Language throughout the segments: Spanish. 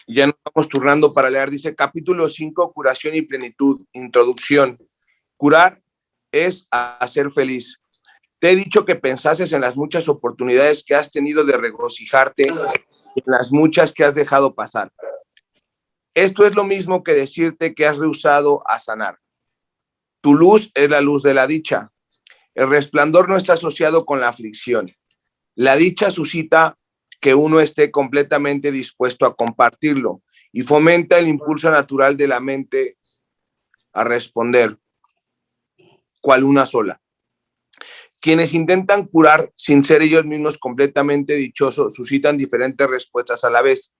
Ya nos vamos turnando para leer. Dice capítulo 5, curación y plenitud. Introducción. Curar es hacer feliz. Te he dicho que pensases en las muchas oportunidades que has tenido de regocijarte y en las muchas que has dejado pasar. Esto es lo mismo que decirte que has rehusado a sanar. Tu luz es la luz de la dicha. El resplandor no está asociado con la aflicción. La dicha suscita que uno esté completamente dispuesto a compartirlo y fomenta el impulso natural de la mente a responder, cual una sola. Quienes intentan curar sin ser ellos mismos completamente dichosos suscitan diferentes respuestas a la vez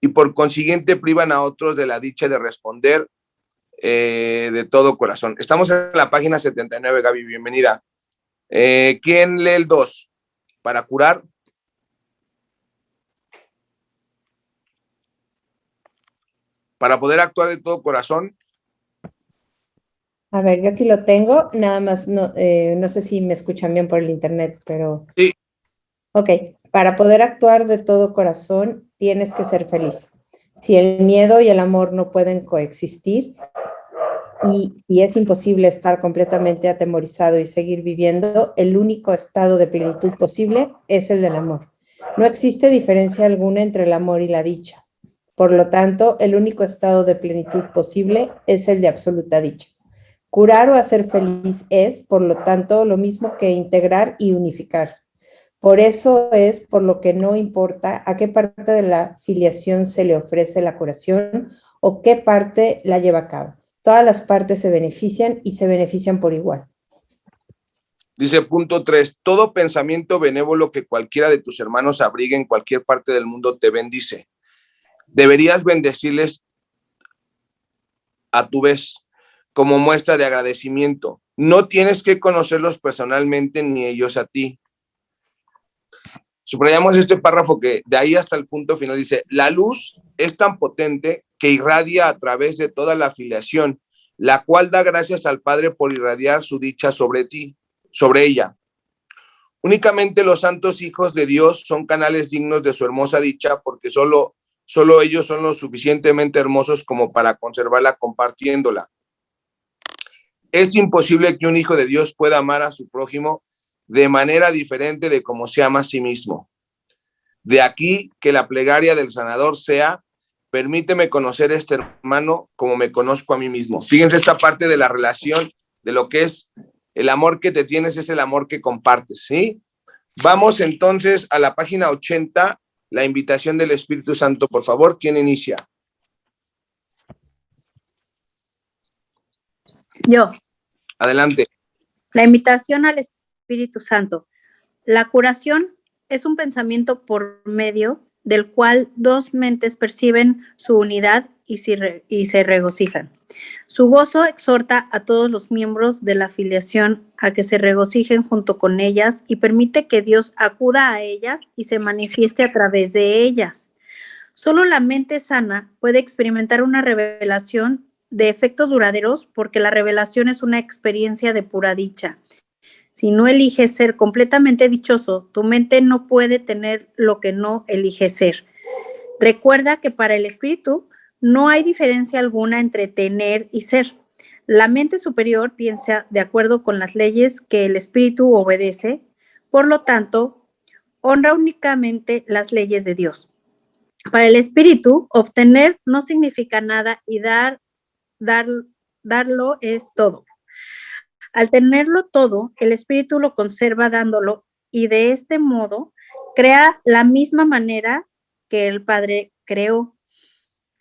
y por consiguiente privan a otros de la dicha de responder de todo corazón. Estamos en la página 79, Gaby, bienvenida. ¿Quién lee el 2? Para curar. Para poder actuar de todo corazón. A ver, yo aquí lo tengo, nada más, no sé si me escuchan bien por el internet, pero... Sí. Ok, para poder actuar de todo corazón, tienes que ser feliz. Si el miedo y el amor no pueden coexistir, y si es imposible estar completamente atemorizado y seguir viviendo, el único estado de plenitud posible es el del amor. No existe diferencia alguna entre el amor y la dicha. Por lo tanto, el único estado de plenitud posible es el de absoluta dicha. Curar o hacer feliz es, por lo tanto, lo mismo que integrar y unificar. Por eso es por lo que no importa a qué parte de la filiación se le ofrece la curación o qué parte la lleva a cabo. Todas las partes se benefician y se benefician por igual. Dice punto 3, todo pensamiento benévolo que cualquiera de tus hermanos abrigue en cualquier parte del mundo te bendice. Deberías bendecirles a tu vez como muestra de agradecimiento. No tienes que conocerlos personalmente ni ellos a ti. Subrayamos este párrafo que de ahí hasta el punto final dice, la luz es tan potente que irradia a través de toda la filiación, la cual da gracias al Padre por irradiar su dicha sobre ti, sobre ella. Únicamente los santos hijos de Dios son canales dignos de su hermosa dicha porque solo ellos son lo suficientemente hermosos como para conservarla compartiéndola. Es imposible que un hijo de Dios pueda amar a su prójimo de manera diferente de como se ama a sí mismo. De aquí que la plegaria del sanador sea, permíteme conocer a este hermano como me conozco a mí mismo. Fíjense esta parte de la relación, de lo que es el amor que te tienes, es el amor que compartes, ¿sí? Vamos entonces a la página 80, la invitación del Espíritu Santo. Por favor, ¿quién inicia? Yo. Adelante. La invitación al Espíritu Santo. La curación es un pensamiento por medio del cual dos mentes perciben su unidad y se regocijan. Su gozo exhorta a todos los miembros de la filiación a que se regocijen junto con ellas y permite que Dios acuda a ellas y se manifieste a través de ellas. Solo la mente sana puede experimentar una revelación de efectos duraderos porque la revelación es una experiencia de pura dicha. Si no eliges ser completamente dichoso, tu mente no puede tener lo que no elige ser. Recuerda que para el espíritu no hay diferencia alguna entre tener y ser. La mente superior piensa de acuerdo con las leyes que el espíritu obedece, por lo tanto, honra únicamente las leyes de Dios. Para el espíritu, obtener no significa nada y darlo es todo. Al tenerlo todo, el espíritu lo conserva dándolo y de este modo crea la misma manera que el Padre creó.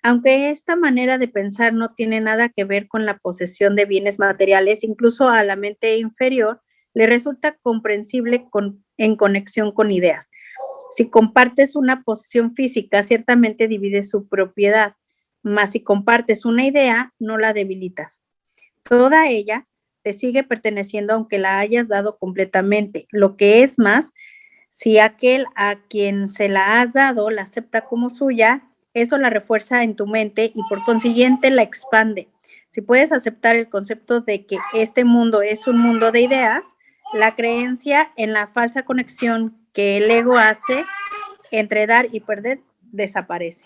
Aunque esta manera de pensar no tiene nada que ver con la posesión de bienes materiales, incluso a la mente inferior le resulta comprensible en conexión con ideas. Si compartes una posesión física, ciertamente divides su propiedad, mas si compartes una idea, no la debilitas. Toda ella te sigue perteneciendo aunque la hayas dado completamente. Lo que es más, si aquel a quien se la has dado la acepta como suya, eso la refuerza en tu mente y por consiguiente la expande. Si puedes aceptar el concepto de que este mundo es un mundo de ideas, la creencia en la falsa conexión que el ego hace entre dar y perder desaparece.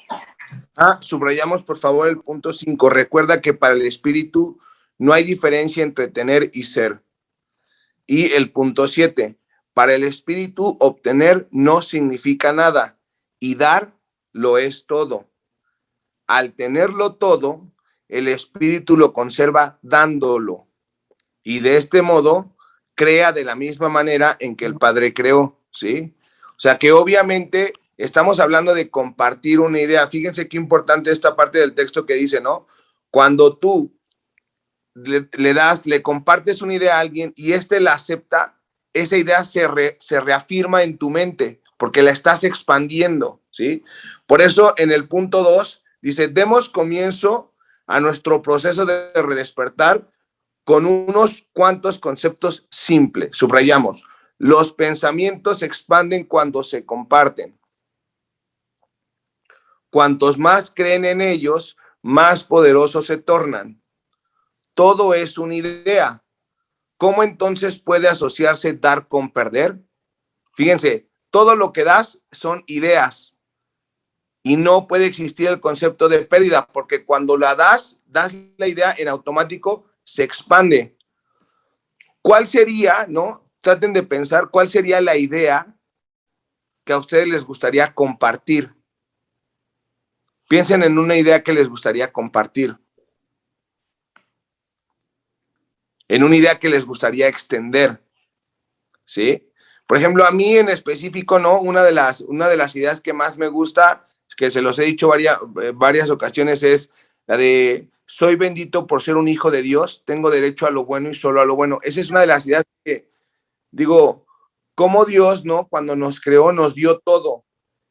Subrayamos por favor el punto 5. Recuerda que para el espíritu no hay diferencia entre tener y ser. Y el punto 7. Para el espíritu obtener no significa nada y dar lo es todo. Al tenerlo todo, el espíritu lo conserva dándolo. Y de este modo crea de la misma manera en que el Padre creó, ¿sí? O sea que obviamente estamos hablando de compartir una idea. Fíjense qué importante esta parte del texto que dice, ¿no? Cuando tú le compartes una idea a alguien y éste la acepta, esa idea se reafirma en tu mente porque la estás expandiendo, ¿sí? Por eso en el punto 2 dice, demos comienzo a nuestro proceso de redespertar con unos cuantos conceptos simples. Subrayamos, los pensamientos se expanden cuando se comparten. Cuantos más creen en ellos, más poderosos se tornan. Todo es una idea. ¿Cómo entonces puede asociarse dar con perder? Fíjense, todo lo que das son ideas y no puede existir el concepto de pérdida porque cuando la das la idea en automático, se expande. ¿Cuál sería, no? Traten de pensar cuál sería la idea que a ustedes les gustaría compartir. Piensen en una idea que les gustaría compartir. En una idea que les gustaría extender, ¿sí? Por ejemplo, a mí en específico, ¿no? Una de las ideas que más me gusta, que se los he dicho varias ocasiones, es la de soy bendito por ser un hijo de Dios, tengo derecho a lo bueno y solo a lo bueno. Esa es una de las ideas que, digo, como Dios, ¿no? Cuando nos creó, nos dio todo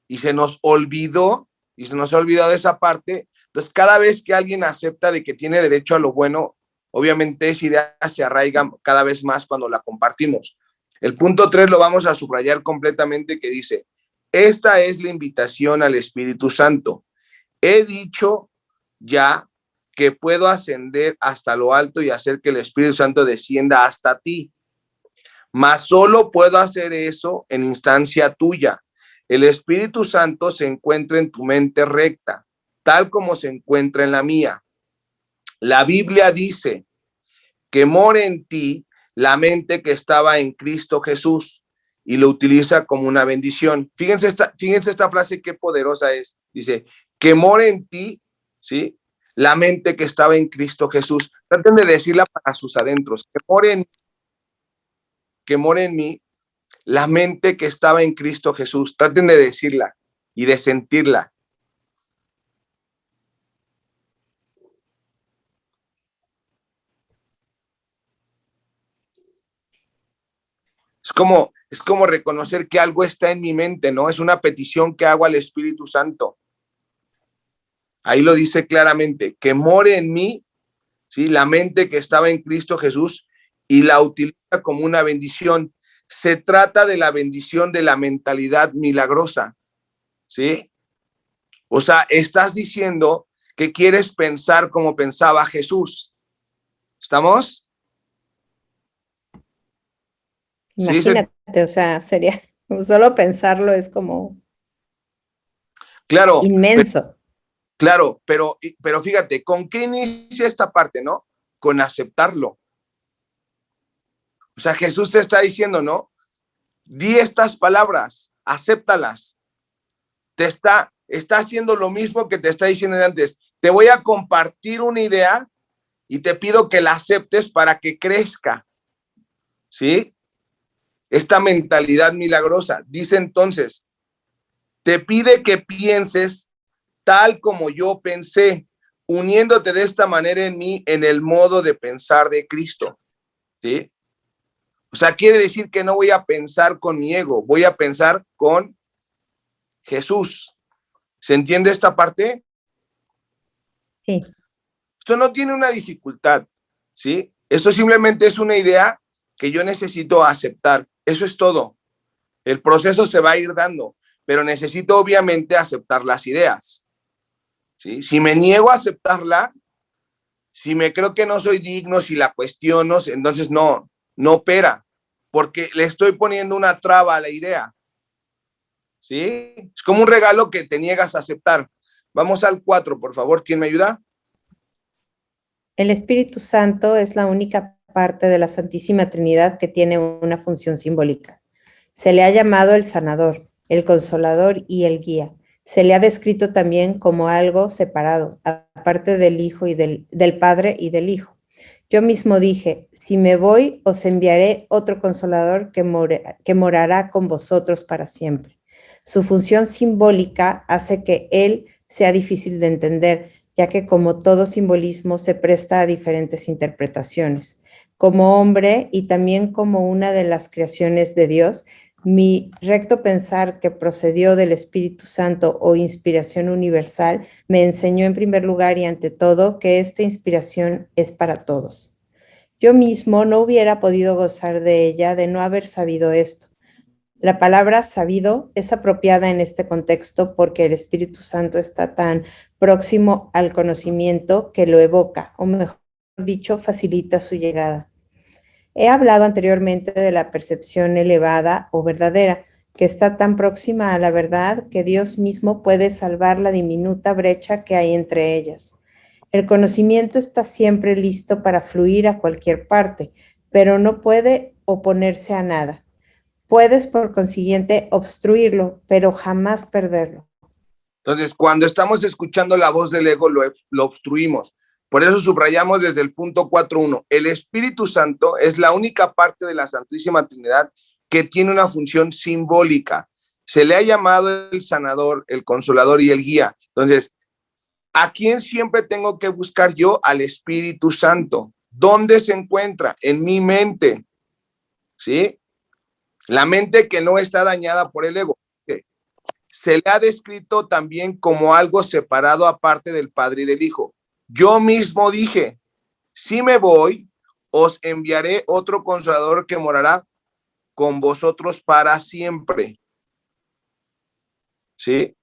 y se nos olvidó, y se nos ha olvidado esa parte. Entonces, cada vez que alguien acepta de que tiene derecho a lo bueno, obviamente esa idea se arraiga cada vez más cuando la compartimos. El punto 3 lo vamos a subrayar completamente que dice, esta es la invitación al Espíritu Santo. He dicho ya que puedo ascender hasta lo alto y hacer que el Espíritu Santo descienda hasta ti. Mas solo puedo hacer eso en instancia tuya. El Espíritu Santo se encuentra en tu mente recta, tal como se encuentra en la mía. La Biblia dice que mora en ti la mente que estaba en Cristo Jesús y lo utiliza como una bendición. Fíjense esta frase qué poderosa es. Dice, que mora en ti, ¿sí? La mente que estaba en Cristo Jesús. Traten de decirla para sus adentros. Que mora en mí la mente que estaba en Cristo Jesús. Traten de decirla y de sentirla. Es como reconocer que algo está en mi mente, ¿no? Es una petición que hago al Espíritu Santo. Ahí lo dice claramente, que more en mí, ¿sí? La mente que estaba en Cristo Jesús y la utiliza como una bendición. Se trata de la bendición de la mentalidad milagrosa, ¿sí? O sea, estás diciendo que quieres pensar como pensaba Jesús. ¿Estamos? Imagínate, sí, o sea, sería, solo pensarlo es como claro, inmenso. Pero fíjate, ¿con qué inicia esta parte, no? Con aceptarlo. O sea, Jesús te está diciendo, ¿no? Di estas palabras, acéptalas. Está haciendo lo mismo que te está diciendo antes. Te voy a compartir una idea y te pido que la aceptes para que crezca. ¿Sí? Esta mentalidad milagrosa. Dice entonces, te pide que pienses tal como yo pensé, uniéndote de esta manera en mí en el modo de pensar de Cristo. ¿Sí? O sea, quiere decir que no voy a pensar con mi ego, voy a pensar con Jesús. ¿Se entiende esta parte? Sí. Esto no tiene una dificultad, ¿sí? Esto simplemente es una idea que yo necesito aceptar. Eso es todo. El proceso se va a ir dando, pero necesito obviamente aceptar las ideas, ¿sí? Si me niego a aceptarla, si me creo que no soy digno, si la cuestiono, entonces no opera, porque le estoy poniendo una traba a la idea, ¿sí? Es como un regalo que te niegas a aceptar. Vamos al 4, por favor. ¿Quién me ayuda? El Espíritu Santo es la única parte de la Santísima Trinidad que tiene una función simbólica. Se le ha llamado el sanador, el consolador y el guía. Se le ha descrito también como algo separado, aparte del Hijo y del Padre y del Hijo. Yo mismo dije, si me voy, os enviaré otro consolador que morará con vosotros para siempre. Su función simbólica hace que él sea difícil de entender, ya que como todo simbolismo se presta a diferentes interpretaciones. Como hombre y también como una de las creaciones de Dios, mi recto pensar que procedió del Espíritu Santo o inspiración universal me enseñó en primer lugar y ante todo que esta inspiración es para todos. Yo mismo no hubiera podido gozar de ella de no haber sabido esto. La palabra sabido es apropiada en este contexto porque el Espíritu Santo está tan próximo al conocimiento que lo evoca, o mejor dicho, facilita su llegada. He hablado anteriormente de la percepción elevada o verdadera, que está tan próxima a la verdad que Dios mismo puede salvar la diminuta brecha que hay entre ellas. El conocimiento está siempre listo para fluir a cualquier parte, pero no puede oponerse a nada. Puedes, por consiguiente, obstruirlo, pero jamás perderlo. Entonces, cuando estamos escuchando la voz del ego, lo obstruimos. Por eso subrayamos desde el punto 4.1. El Espíritu Santo es la única parte de la Santísima Trinidad que tiene una función simbólica. Se le ha llamado el sanador, el consolador y el guía. Entonces, ¿a quién siempre tengo que buscar yo? Al Espíritu Santo. ¿Dónde se encuentra? En mi mente. ¿Sí? La mente que no está dañada por el ego. Se le ha descrito también como algo separado aparte del Padre y del Hijo. Yo mismo dije, si me voy, os enviaré otro consolador que morará con vosotros para siempre. ¿Sí?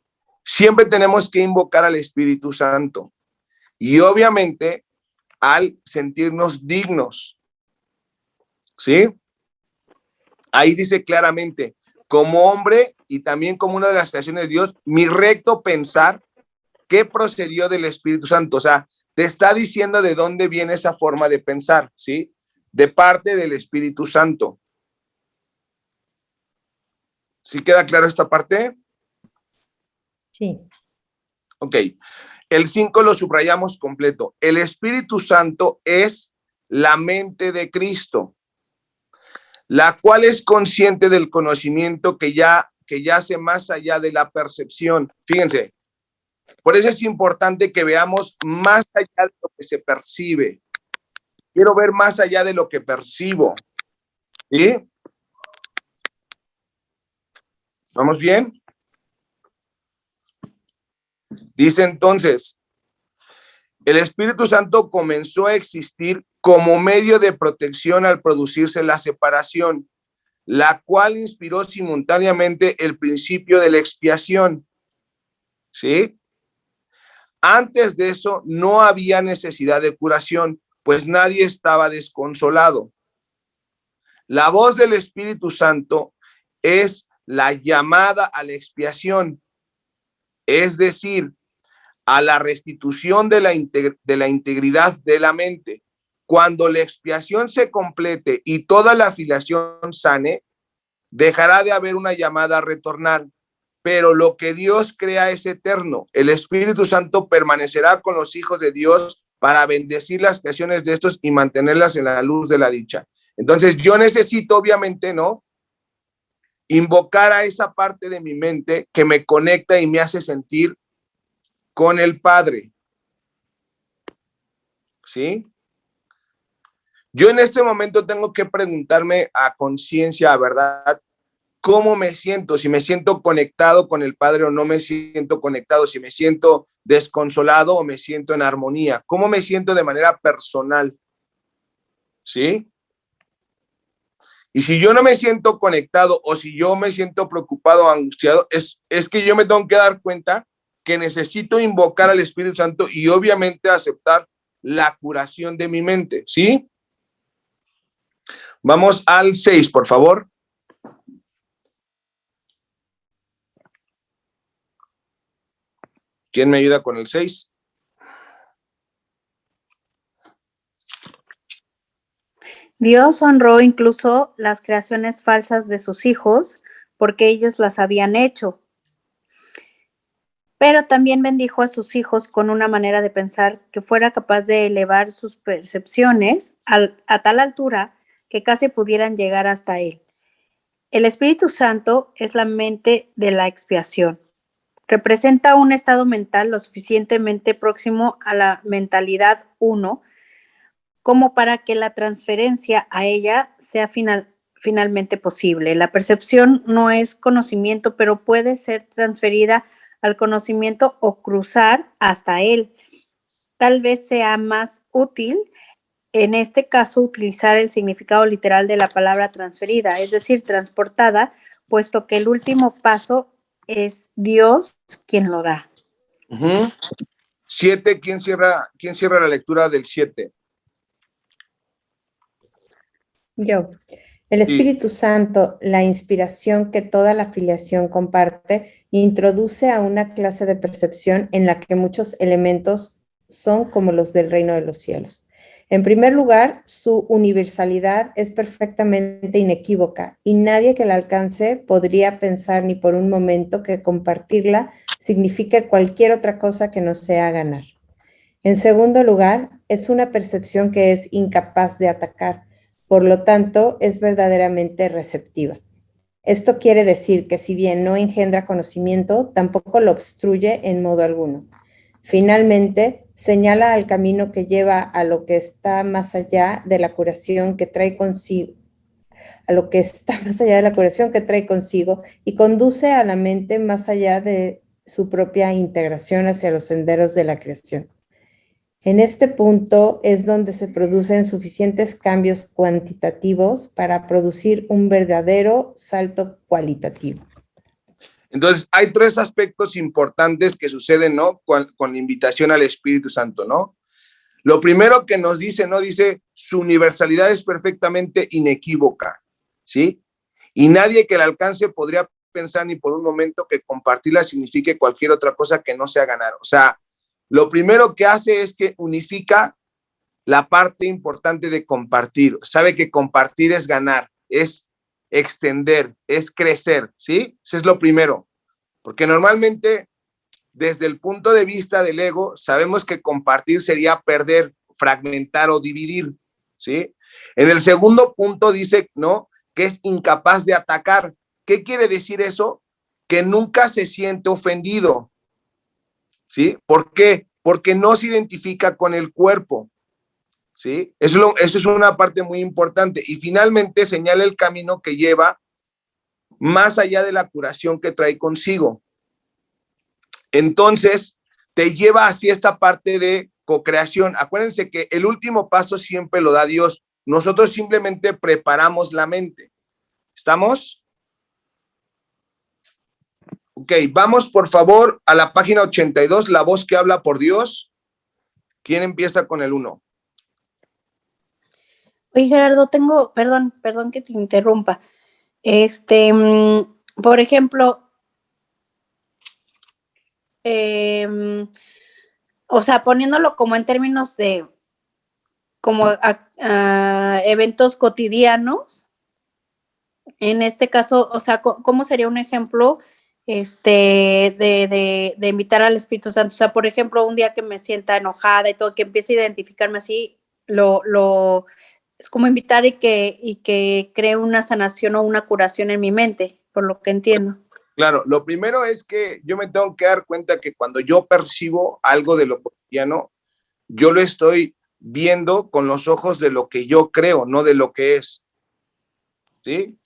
Siempre tenemos que invocar al Espíritu Santo. Y obviamente, al sentirnos dignos. ¿Sí? Ahí dice claramente, como hombre y también como una de las creaciones de Dios, mi recto pensar que procedió del Espíritu Santo. O sea, te está diciendo de dónde viene esa forma de pensar, ¿sí? De parte del Espíritu Santo. ¿Sí queda claro esta parte? Sí. Ok. El 5 lo subrayamos completo. El Espíritu Santo es la mente de Cristo, la cual es consciente del conocimiento que yace más allá de la percepción. Fíjense, por eso es importante que veamos más allá de lo que se percibe. Quiero ver más allá de lo que percibo. ¿Sí? ¿Vamos bien? Dice entonces, el Espíritu Santo comenzó a existir como medio de protección al producirse la separación, la cual inspiró simultáneamente el principio de la expiación. ¿Sí? Antes de eso no había necesidad de curación, pues nadie estaba desconsolado. La voz del Espíritu Santo es la llamada a la expiación, es decir, a la restitución de la integridad de la mente. Cuando la expiación se complete y toda la afiliación sane, dejará de haber una llamada a retornar. Pero lo que Dios crea es eterno. El Espíritu Santo permanecerá con los hijos de Dios para bendecir las creaciones de estos y mantenerlas en la luz de la dicha. Entonces yo necesito, obviamente, ¿no?, invocar a esa parte de mi mente que me conecta y me hace sentir con el Padre. ¿Sí? Yo en este momento tengo que preguntarme a conciencia, ¿verdad?, ¿cómo me siento? Si me siento conectado con el Padre o no me siento conectado, si me siento desconsolado o me siento en armonía, ¿cómo me siento de manera personal? ¿Sí? Y si yo no me siento conectado o si yo me siento preocupado o angustiado, es que yo me tengo que dar cuenta que necesito invocar al Espíritu Santo y obviamente aceptar la curación de mi mente, ¿sí? Vamos al 6, por favor. ¿Quién me ayuda con el 6? Dios honró incluso las creaciones falsas de sus hijos porque ellos las habían hecho. Pero también bendijo a sus hijos con una manera de pensar que fuera capaz de elevar sus percepciones a tal altura que casi pudieran llegar hasta Él. El Espíritu Santo es la mente de la expiación. Representa un estado mental lo suficientemente próximo a la mentalidad 1 como para que la transferencia a ella sea finalmente posible. La percepción no es conocimiento, pero puede ser transferida al conocimiento o cruzar hasta él. Tal vez sea más útil, en este caso, utilizar el significado literal de la palabra transferida, es decir, transportada, puesto que el último paso es Dios quien lo da. 7, ¿quién cierra la lectura del 7? Yo. El Espíritu Santo, la inspiración que toda la filiación comparte, introduce a una clase de percepción en la que muchos elementos son como los del reino de los cielos. En primer lugar, su universalidad es perfectamente inequívoca y nadie que la alcance podría pensar ni por un momento que compartirla signifique cualquier otra cosa que no sea ganar. En segundo lugar, es una percepción que es incapaz de atacar. Por lo tanto, es verdaderamente receptiva. Esto quiere decir que si bien no engendra conocimiento, tampoco lo obstruye en modo alguno. Finalmente, señala al camino que lleva a lo que está más allá de la curación que trae consigo, y conduce a la mente más allá de su propia integración hacia los senderos de la creación. En este punto es donde se producen suficientes cambios cuantitativos para producir un verdadero salto cualitativo. Entonces, hay 3 aspectos importantes que suceden, ¿no? Con la invitación al Espíritu Santo, ¿no? Lo primero que nos dice, ¿no? Dice, su universalidad es perfectamente inequívoca, ¿sí? Y nadie que la alcance podría pensar ni por un momento que compartirla signifique cualquier otra cosa que no sea ganar. O sea, lo primero que hace es que unifica la parte importante de compartir. Sabe que compartir es ganar, es extender, es crecer, ¿sí? Eso es lo primero. Porque normalmente, desde el punto de vista del ego, sabemos que compartir sería perder, fragmentar o dividir, ¿sí? En el segundo punto dice, ¿no? Que es incapaz de atacar. ¿Qué quiere decir eso? Que nunca se siente ofendido, ¿sí? ¿Por qué? Porque no se identifica con el cuerpo, ¿sí? Eso es una parte muy importante. Y finalmente señala el camino que lleva más allá de la curación que trae consigo. Entonces, te lleva hacia esta parte de co-creación. Acuérdense que el último paso siempre lo da Dios. Nosotros simplemente preparamos la mente. ¿Estamos? Ok, vamos por favor a la página 82, la voz que habla por Dios. ¿Quién empieza con el 1? Oye, Gerardo, perdón que te interrumpa. Por ejemplo, o sea, poniéndolo como en términos de como a eventos cotidianos, en este caso, o sea, ¿cómo sería un ejemplo de invitar al Espíritu Santo? O sea, por ejemplo, un día que me sienta enojada y todo, que empiece a identificarme así, es como invitar y que cree una sanación o una curación en mi mente, por lo que entiendo. Claro, lo primero es que yo me tengo que dar cuenta que cuando yo percibo algo de lo cotidiano, yo lo estoy viendo con los ojos de lo que yo creo, no de lo que es. ¿Sí?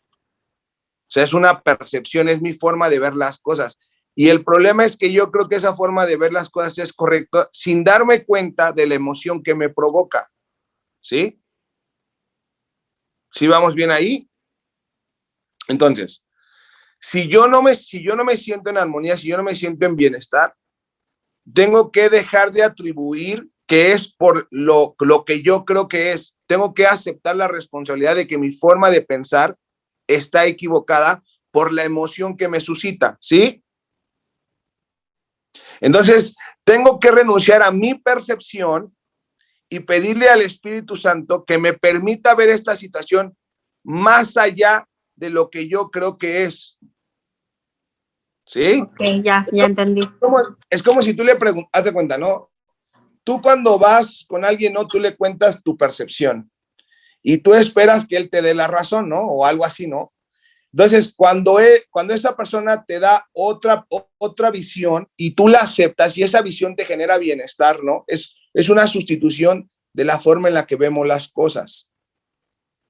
O sea, es una percepción, es mi forma de ver las cosas. Y el problema es que yo creo que esa forma de ver las cosas es correcta sin darme cuenta de la emoción que me provoca. ¿Sí? ¿Sí vamos bien ahí? Entonces, si yo no me siento en armonía, si yo no me siento en bienestar, tengo que dejar de atribuir que es por lo que yo creo que es. Tengo que aceptar la responsabilidad de que mi forma de pensar está equivocada por la emoción que me suscita, ¿sí? Entonces, tengo que renunciar a mi percepción y pedirle al Espíritu Santo que me permita ver esta situación más allá de lo que yo creo que es. ¿Sí? Ok, ya entendí. Es como si tú le preguntas, haz de cuenta, ¿no? Tú cuando vas con alguien, ¿no? Tú le cuentas tu percepción y tú esperas que él te dé la razón, ¿no? O algo así, ¿no? Entonces, cuando esa persona te da otra visión y tú la aceptas y esa visión te genera bienestar, ¿no? Es una sustitución de la forma en la que vemos las cosas.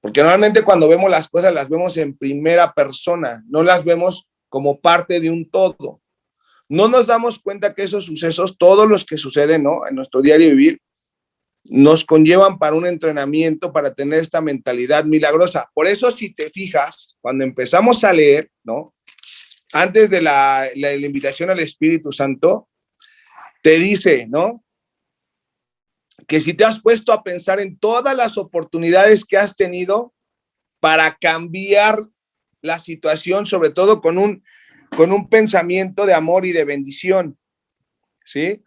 Porque normalmente cuando vemos las cosas las vemos en primera persona, no las vemos como parte de un todo. No nos damos cuenta que esos sucesos, todos los que suceden, ¿no? En nuestro diario vivir, nos conllevan para un entrenamiento, para tener esta mentalidad milagrosa. Por eso, si te fijas, cuando empezamos a leer, ¿no? Antes de la invitación al Espíritu Santo, te dice, ¿no? Que si te has puesto a pensar en todas las oportunidades que has tenido para cambiar la situación, sobre todo con un pensamiento de amor y de bendición, ¿sí?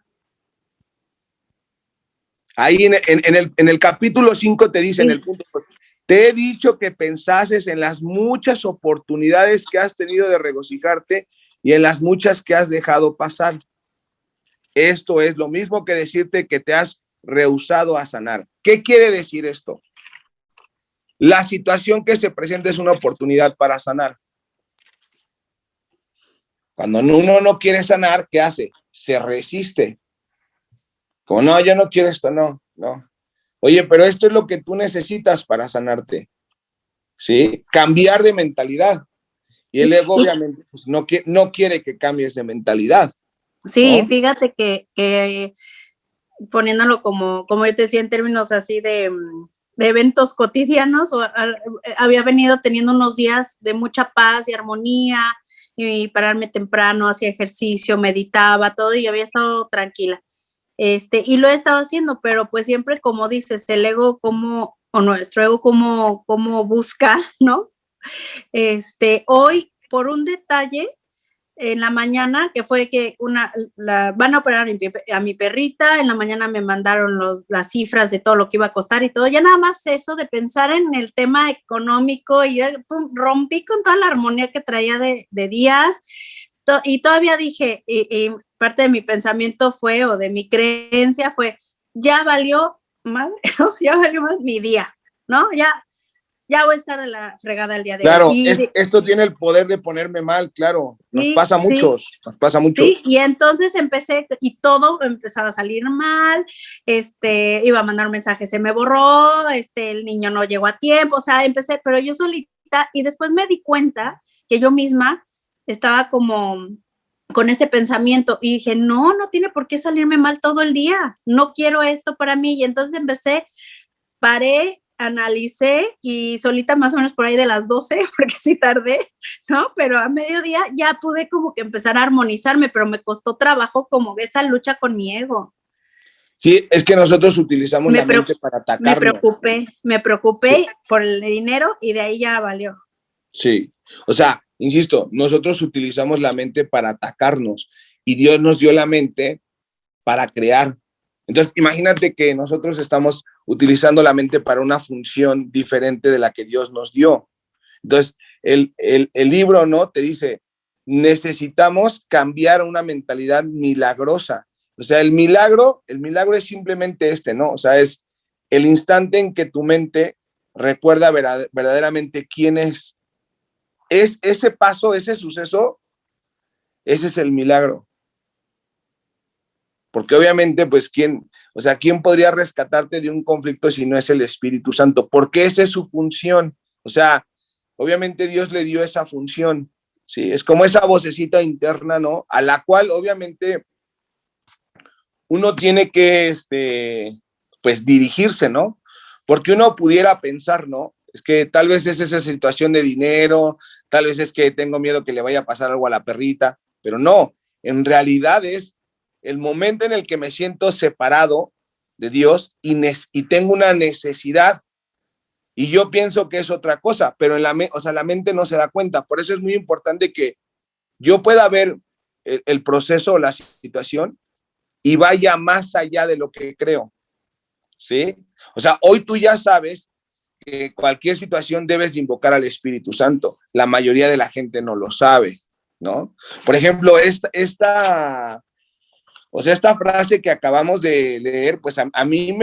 Ahí en el capítulo 5 te dice, en el punto, pues, te he dicho que pensases en las muchas oportunidades que has tenido de regocijarte y en las muchas que has dejado pasar. Esto es lo mismo que decirte que te has rehusado a sanar. ¿Qué quiere decir esto? La situación que se presenta es una oportunidad para sanar. Cuando uno no quiere sanar, ¿qué hace? Se resiste. Como, no, yo no quiero esto, no. Oye, pero esto es lo que tú necesitas para sanarte, ¿sí? Cambiar de mentalidad. Y el ego, obviamente, pues, no quiere que cambies de mentalidad. Sí, ¿no? fíjate que poniéndolo como yo te decía en términos así de eventos cotidianos, había venido teniendo unos días de mucha paz y armonía, y pararme temprano, hacía ejercicio, meditaba, todo, y había estado tranquila. Y lo he estado haciendo, pero pues siempre, como dices, el ego o nuestro ego como busca, ¿no? Hoy, por un detalle, en la mañana, que fue que van a operar a mi perrita, en la mañana me mandaron las cifras de todo lo que iba a costar y todo, ya nada más eso de pensar en el tema económico y pum, rompí con toda la armonía que traía de días, y todavía dije, y parte de mi pensamiento fue, o de mi creencia fue, ya valió más, ¿no? Ya valió más mi día, ¿no? Ya voy a estar en la fregada el día de claro, hoy. esto tiene el poder de ponerme mal, claro. Nos pasa a muchos. Sí, y entonces empecé, y todo empezaba a salir mal, iba a mandar un mensaje, se me borró, el niño no llegó a tiempo, o sea, empecé, pero yo solita, y después me di cuenta que yo misma estaba como con ese pensamiento, y dije, no tiene por qué salirme mal todo el día, no quiero esto para mí, y entonces paré, analicé, y solita más o menos por ahí de las 12, porque sí tardé, ¿no? Pero a mediodía ya pude como que empezar a armonizarme, pero me costó trabajo como esa lucha con mi ego. Sí, es que nosotros utilizamos la mente para atacarnos. Me preocupé sí. Por el dinero, y de ahí ya valió. Sí, o sea, insisto, nosotros utilizamos la mente para atacarnos y Dios nos dio la mente para crear. Entonces, imagínate que nosotros estamos utilizando la mente para una función diferente de la que Dios nos dio. Entonces, el libro, ¿no? Te dice, necesitamos cambiar una mentalidad milagrosa. O sea, el milagro es simplemente ¿no? O sea, es el instante en que tu mente recuerda verdaderamente quién es. Es ese paso, ese suceso, ese es el milagro. Porque obviamente, pues, ¿quién podría rescatarte de un conflicto si no es el Espíritu Santo? Porque esa es su función. O sea, obviamente Dios le dio esa función, ¿sí? Es como esa vocecita interna, ¿no? A la cual, obviamente, uno tiene que, pues, dirigirse, ¿no? Porque uno pudiera pensar, ¿no? Es que tal vez es esa situación de dinero, tal vez es que tengo miedo que le vaya a pasar algo a la perrita, pero no, en realidad es el momento en el que me siento separado de Dios y tengo una necesidad y yo pienso que es otra cosa, pero la mente no se da cuenta. Por eso es muy importante que yo pueda ver el proceso o la situación y vaya más allá de lo que creo, ¿sí? O sea, hoy tú ya sabes que cualquier situación debes de invocar al Espíritu Santo. La mayoría de la gente no lo sabe, ¿no? Por ejemplo, esta frase que acabamos de leer, pues a mí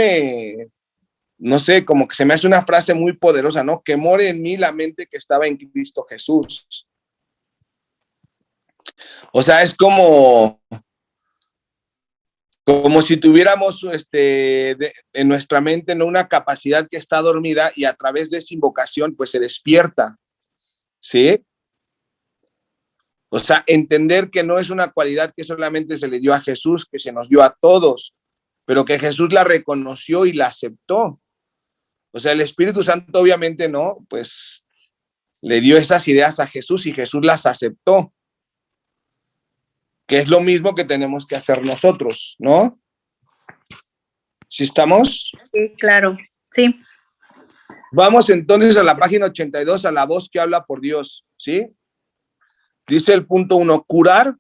no sé, como que se me hace una frase muy poderosa, ¿no? Que more en mí la mente que estaba en Cristo Jesús. O sea, es como si tuviéramos en nuestra mente, ¿no?, una capacidad que está dormida y a través de esa invocación pues se despierta, ¿sí? O sea, entender que no es una cualidad que solamente se le dio a Jesús, que se nos dio a todos, pero que Jesús la reconoció y la aceptó. O sea, el Espíritu Santo obviamente no, pues le dio esas ideas a Jesús y Jesús las aceptó, que es lo mismo que tenemos que hacer nosotros, ¿no? ¿Sí estamos? Sí, claro, sí. Vamos entonces a la página 82, a la voz que habla por Dios, ¿sí? Dice el punto 1, curar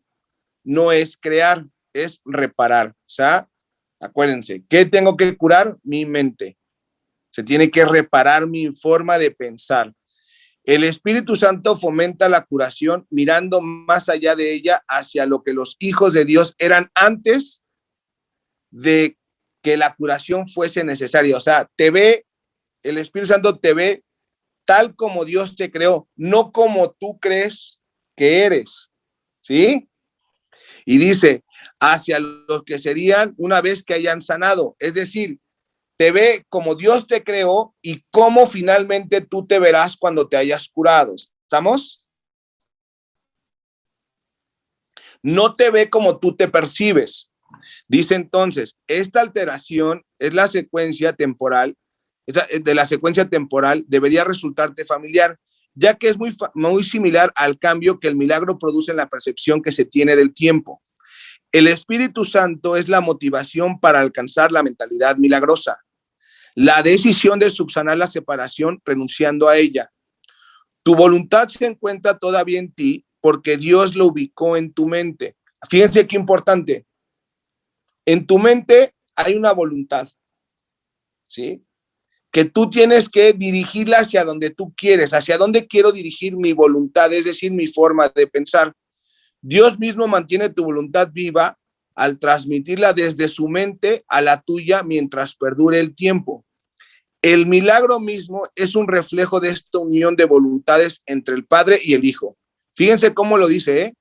no es crear, es reparar. O sea, acuérdense, ¿qué tengo que curar? Mi mente. Se tiene que reparar mi forma de pensar. El Espíritu Santo fomenta la curación mirando más allá de ella hacia lo que los hijos de Dios eran antes de que la curación fuese necesaria. O sea, el Espíritu Santo te ve tal como Dios te creó, no como tú crees que eres, ¿sí? Y dice, hacia los que serían una vez que hayan sanado, es decir, te ve como Dios te creó y cómo finalmente tú te verás cuando te hayas curado. ¿Estamos? No te ve como tú te percibes. Dice entonces, esta alteración es la secuencia temporal, de la secuencia temporal debería resultarte familiar, ya que es muy similar al cambio que el milagro produce en la percepción que se tiene del tiempo. El Espíritu Santo es la motivación para alcanzar la mentalidad milagrosa, la decisión de subsanar la separación renunciando a ella. Tu voluntad se encuentra todavía en ti porque Dios lo ubicó en tu mente. Fíjense qué importante. En tu mente hay una voluntad, ¿sí? Que tú tienes que dirigirla hacia donde tú quieres, hacia donde quiero dirigir mi voluntad, es decir, mi forma de pensar. Dios mismo mantiene tu voluntad viva al transmitirla desde su mente a la tuya mientras perdure el tiempo. El milagro mismo es un reflejo de esta unión de voluntades entre el Padre y el Hijo. Fíjense cómo lo dice, ¿eh?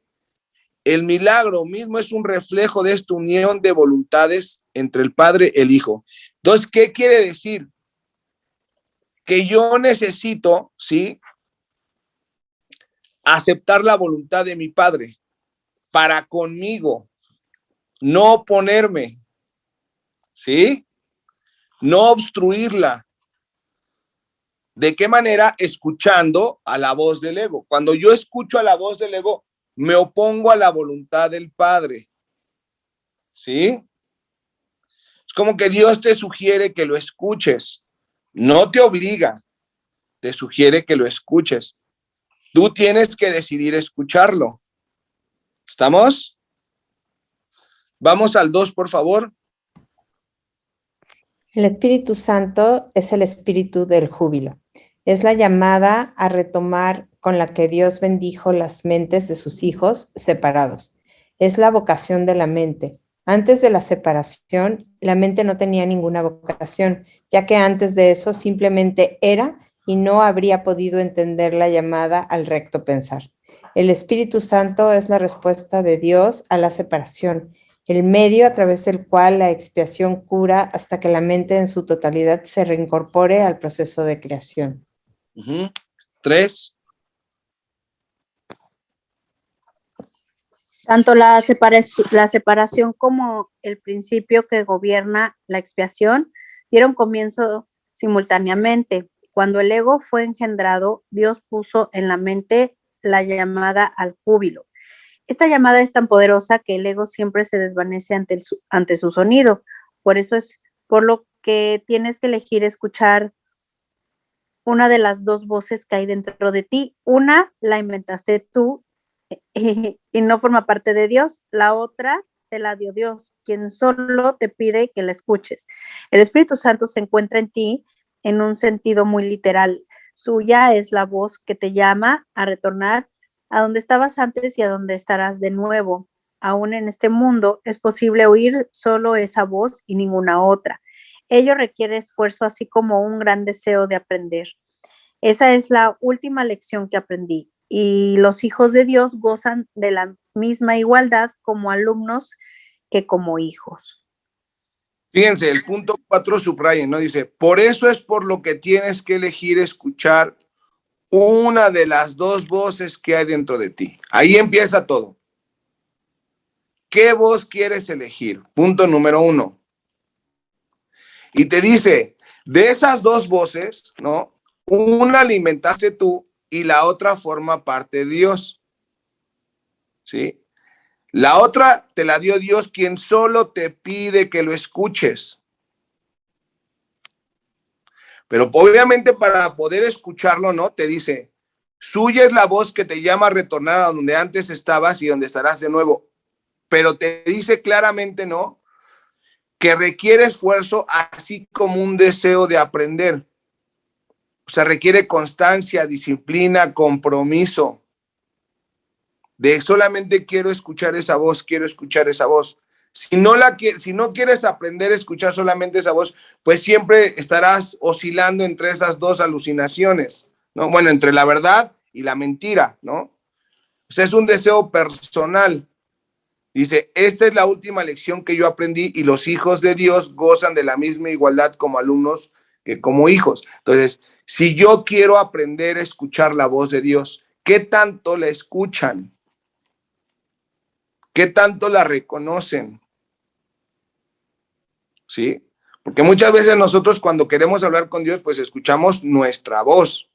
El milagro mismo es un reflejo de esta unión de voluntades entre el Padre y el Hijo. Entonces, ¿qué quiere decir? Que yo necesito, ¿sí?, aceptar la voluntad de mi Padre para conmigo, no oponerme, ¿sí? No obstruirla. ¿De qué manera? Escuchando a la voz del ego. Cuando yo escucho a la voz del ego, me opongo a la voluntad del Padre, ¿sí? Es como que Dios te sugiere que lo escuches, no te obliga, te sugiere que lo escuches. Tú tienes que decidir escucharlo. ¿Estamos? Vamos al 2, por favor. El Espíritu Santo es el espíritu del júbilo. Es la llamada a retomar con la que Dios bendijo las mentes de sus hijos separados. Es la vocación de la mente. Antes de la separación, la mente no tenía ninguna vocación, ya que antes de eso simplemente era y no habría podido entender la llamada al recto pensar. El Espíritu Santo es la respuesta de Dios a la separación, el medio a través del cual la expiación cura hasta que la mente en su totalidad se reincorpore al proceso de creación. 3. Tanto la separación como el principio que gobierna la expiación dieron comienzo simultáneamente. Cuando el ego fue engendrado, Dios puso en la mente la llamada al júbilo. Esta llamada es tan poderosa que el ego siempre se desvanece ante su sonido. Por eso es por lo que tienes que elegir escuchar una de las dos voces que hay dentro de ti. Una la inventaste tú y no forma parte de Dios. La otra te la dio Dios, quien solo te pide que la escuches. El Espíritu Santo se encuentra en ti en un sentido muy literal. Suya es la voz que te llama a retornar a donde estabas antes y a donde estarás de nuevo. Aún en este mundo es posible oír solo esa voz y ninguna otra. Ello requiere esfuerzo, así como un gran deseo de aprender. Esa es la última lección que aprendí. Y los hijos de Dios gozan de la misma igualdad como alumnos que como hijos. Fíjense, el punto 4 subrayen, ¿no? Dice, por eso es por lo que tienes que elegir escuchar una de las dos voces que hay dentro de ti. Ahí empieza todo. ¿Qué voz quieres elegir? Punto número 1. Y te dice, de esas dos voces, ¿no? Una alimentaste tú y la otra forma parte de Dios. ¿Sí? La otra te la dio Dios, quien solo te pide que lo escuches. Pero obviamente para poder escucharlo, ¿no? Te dice, suya es la voz que te llama a retornar a donde antes estabas y donde estarás de nuevo. Pero te dice claramente, ¿no? Que requiere esfuerzo, así como un deseo de aprender. O sea, requiere constancia, disciplina, compromiso. De solamente quiero escuchar esa voz, quiero escuchar esa voz. Si no quieres aprender a escuchar solamente esa voz, pues siempre estarás oscilando entre esas dos alucinaciones, ¿no? Bueno, entre la verdad y la mentira, ¿no? O sea, es un deseo personal. Dice, esta es la última lección que yo aprendí y los hijos de Dios gozan de la misma igualdad como alumnos que como hijos. Entonces, si yo quiero aprender a escuchar la voz de Dios, ¿qué tanto la escuchan? ¿Qué tanto la reconocen? ¿Sí? Porque muchas veces nosotros cuando queremos hablar con Dios, pues escuchamos nuestra voz.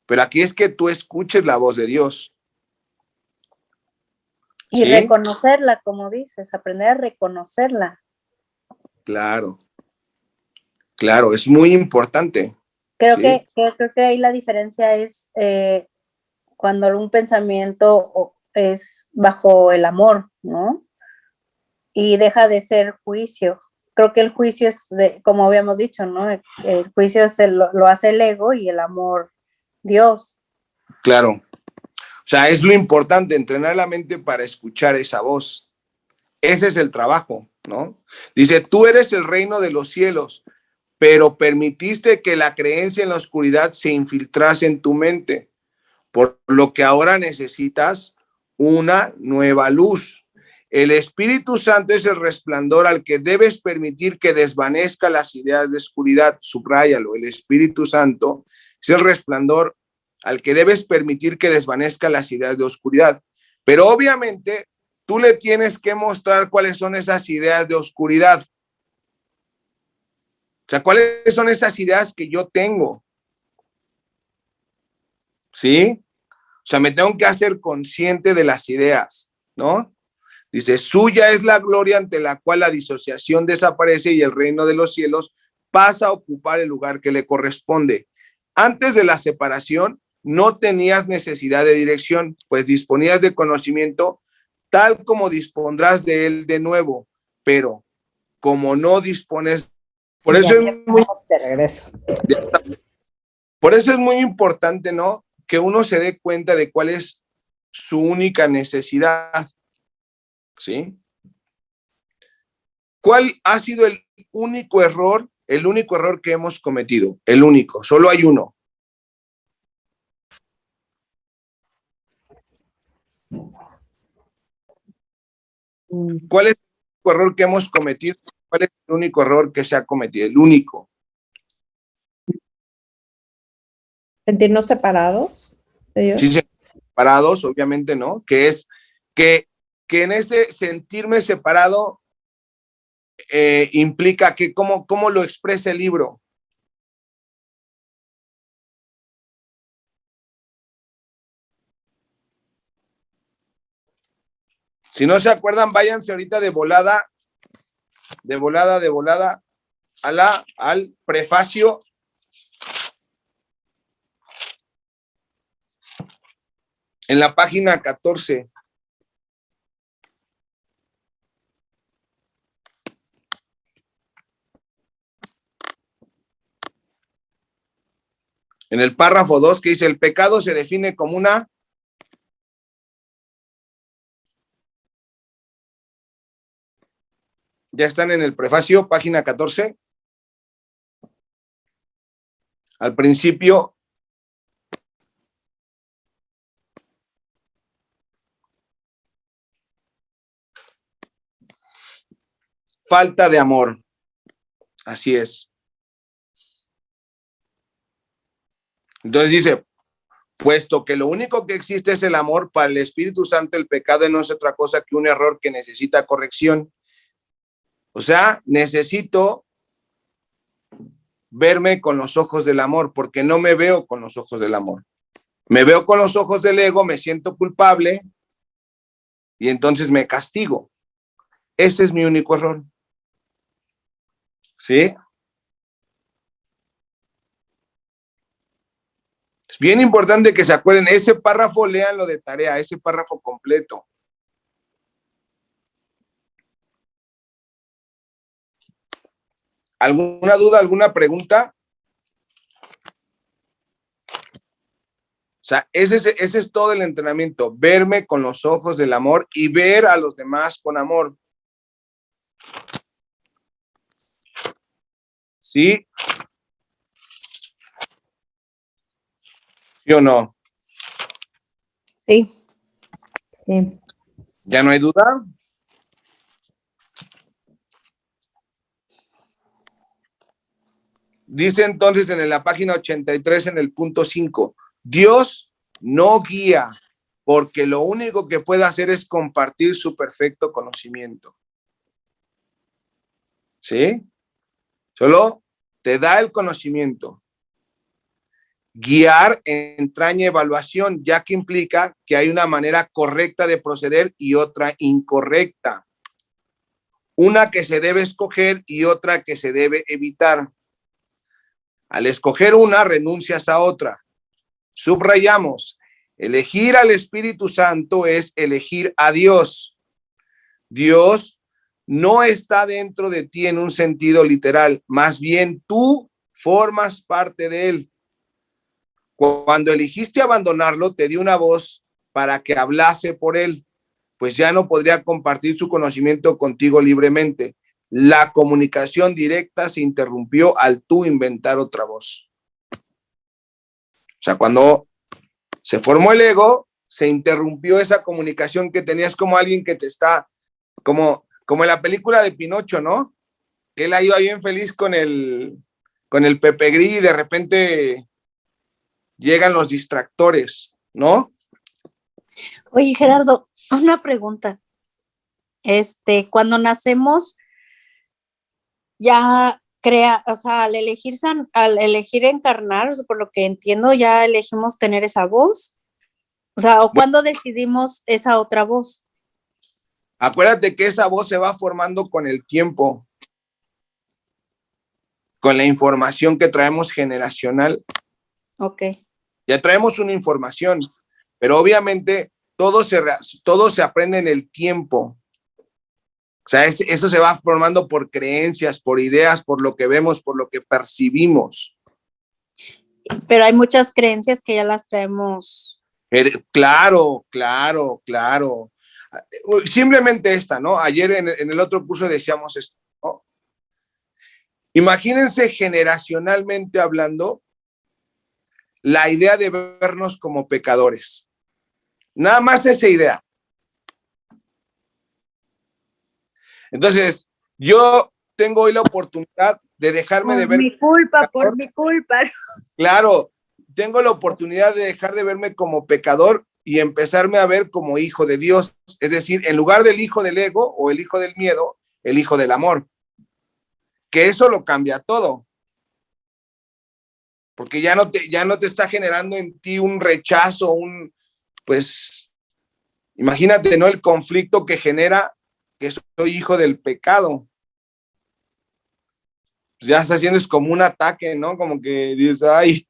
Pero aquí es que tú escuches la voz de Dios. Y ¿Sí? reconocerla, como dices, aprender a reconocerla. Claro. Claro, es muy importante. Creo, ¿sí? creo que ahí la diferencia es cuando un pensamiento es bajo el amor, ¿no? Y deja de ser juicio. Creo que el juicio es, como habíamos dicho, ¿no? El juicio lo hace el ego y el amor Dios. Claro. O sea, es lo importante, entrenar la mente para escuchar esa voz. Ese es el trabajo, ¿no? Dice, tú eres el reino de los cielos, pero permitiste que la creencia en la oscuridad se infiltrase en tu mente, por lo que ahora necesitas una nueva luz. El Espíritu Santo es el resplandor al que debes permitir que desvanezca las ideas de oscuridad. Subráyalo, el Espíritu Santo es el resplandor al que debes permitir que desvanezca las ideas de oscuridad. Pero obviamente tú le tienes que mostrar cuáles son esas ideas de oscuridad. O sea, cuáles son esas ideas que yo tengo. ¿Sí? O sea, me tengo que hacer consciente de las ideas, ¿no? Dice, suya es la gloria ante la cual la disociación desaparece y el reino de los cielos pasa a ocupar el lugar que le corresponde. Antes de la separación, no tenías necesidad de dirección, pues disponías de conocimiento tal como dispondrás de él de nuevo, pero como no dispones, por eso de regreso. Por eso es muy importante, ¿no? Que uno se dé cuenta de cuál es su única necesidad, ¿sí? ¿Cuál ha sido el único error que hemos cometido? El único, solo hay uno. ¿Cuál es el único error que hemos cometido? ¿Cuál es el único error que se ha cometido? El único. Sentirnos separados de Dios. Sí, separados, obviamente, ¿no? Que es que en este sentirme separado implica que cómo lo expresa el libro. Si no se acuerdan, váyanse ahorita de volada al prefacio. En la página 14. En el párrafo 2 que dice, el pecado se define como una... Ya están en el prefacio, página 14. Al principio, falta de amor. Así es. Entonces dice, puesto que lo único que existe es el amor, para el Espíritu Santo el pecado no es otra cosa que un error que necesita corrección. O sea, necesito verme con los ojos del amor, porque no me veo con los ojos del amor. Me veo con los ojos del ego, me siento culpable y entonces me castigo. Ese es mi único error. ¿Sí? Es bien importante que se acuerden, ese párrafo, léanlo de tarea, ese párrafo completo. ¿Alguna duda, alguna pregunta? O sea, ese es todo el entrenamiento, verme con los ojos del amor y ver a los demás con amor. ¿Sí? ¿Sí o no? Sí. Sí. ¿Ya no hay duda? Dice entonces en la página 83, en el punto 5, Dios no guía, porque lo único que puede hacer es compartir su perfecto conocimiento. ¿Sí? Solo te da el conocimiento. Guiar entraña evaluación, ya que implica que hay una manera correcta de proceder y otra incorrecta. Una que se debe escoger y otra que se debe evitar. Al escoger una, renuncias a otra. Subrayamos, elegir al Espíritu Santo es elegir a Dios. Dios no está dentro de ti en un sentido literal, más bien tú formas parte de él. Cuando elegiste abandonarlo, te dio una voz para que hablase por él, pues ya no podría compartir su conocimiento contigo libremente. La comunicación directa se interrumpió al tú inventar otra voz. O sea, cuando se formó el ego, se interrumpió esa comunicación que tenías como alguien que te está, como en la película de Pinocho, ¿no? Que él iba bien feliz con el Pepe Grillo y de repente llegan los distractores, ¿no? Oye, Gerardo, una pregunta. Cuando nacemos, ya o sea, al elegir encarnar, o sea, por lo que entiendo, ya elegimos tener esa voz. O sea, ¿o cuándo decidimos esa otra voz? Acuérdate que esa voz se va formando con el tiempo, con la información que traemos generacional. Ok. Ya traemos una información, pero obviamente todo se aprende en el tiempo. O sea, eso se va formando por creencias, por ideas, por lo que vemos, por lo que percibimos. Pero hay muchas creencias que ya las traemos. Claro. Simplemente esta, ¿no? Ayer en el otro curso decíamos esto, ¿no? Imagínense generacionalmente hablando la idea de vernos como pecadores. Nada más esa idea. Entonces, yo tengo hoy la oportunidad de dejarme de ver. Por mi culpa. Claro, tengo la oportunidad de dejar de verme como pecador y empezarme a ver como hijo de Dios. Es decir, en lugar del hijo del ego o el hijo del miedo, el hijo del amor. Que eso lo cambia todo. Porque ya no te está generando en ti un rechazo, pues, imagínate, ¿no? El conflicto que genera que soy hijo del pecado. Pues ya está haciendo es como un ataque, ¿no? Como que dices, ay,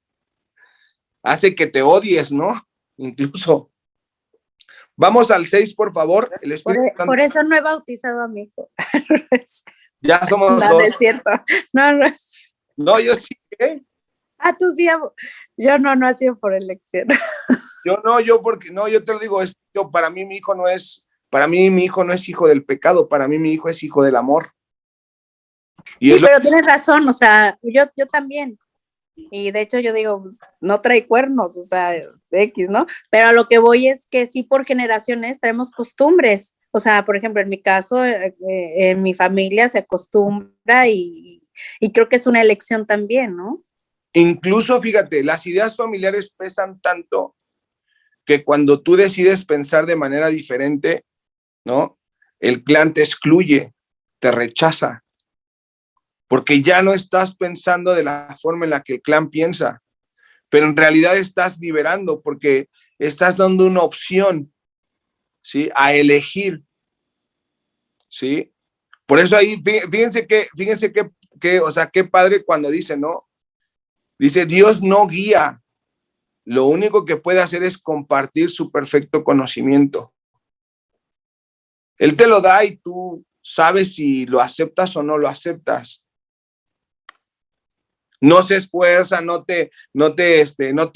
hace que te odies, ¿no? Incluso. Vamos al 6, por favor. El Espíritu Santo. Por eso no he bautizado a mi hijo. Ya somos No, dos. no es cierto. No. No, yo sí, ¿eh? Ah, tú sí. Yo no ha sido por elección. Yo te lo digo, para mí mi hijo no es hijo del pecado, para mí mi hijo es hijo del amor. Y sí, pero tienes razón, o sea, yo también. Y de hecho yo digo, pues, no trae cuernos, o sea, X, ¿no? Pero a lo que voy es que sí, por generaciones traemos costumbres. O sea, por ejemplo, en mi caso, en mi familia se acostumbra y creo que es una elección también, ¿no? Incluso, fíjate, las ideas familiares pesan tanto que cuando tú decides pensar de manera diferente, ¿no? El clan te excluye, te rechaza, porque ya no estás pensando de la forma en la que el clan piensa, pero en realidad estás liberando porque estás dando una opción, ¿sí? A elegir, ¿sí? Por eso ahí, fíjense que, o sea, qué padre cuando dice, ¿no? Dice, Dios no guía, lo único que puede hacer es compartir su perfecto conocimiento. Él te lo da y tú sabes si lo aceptas o no lo aceptas. No se esfuerza, no te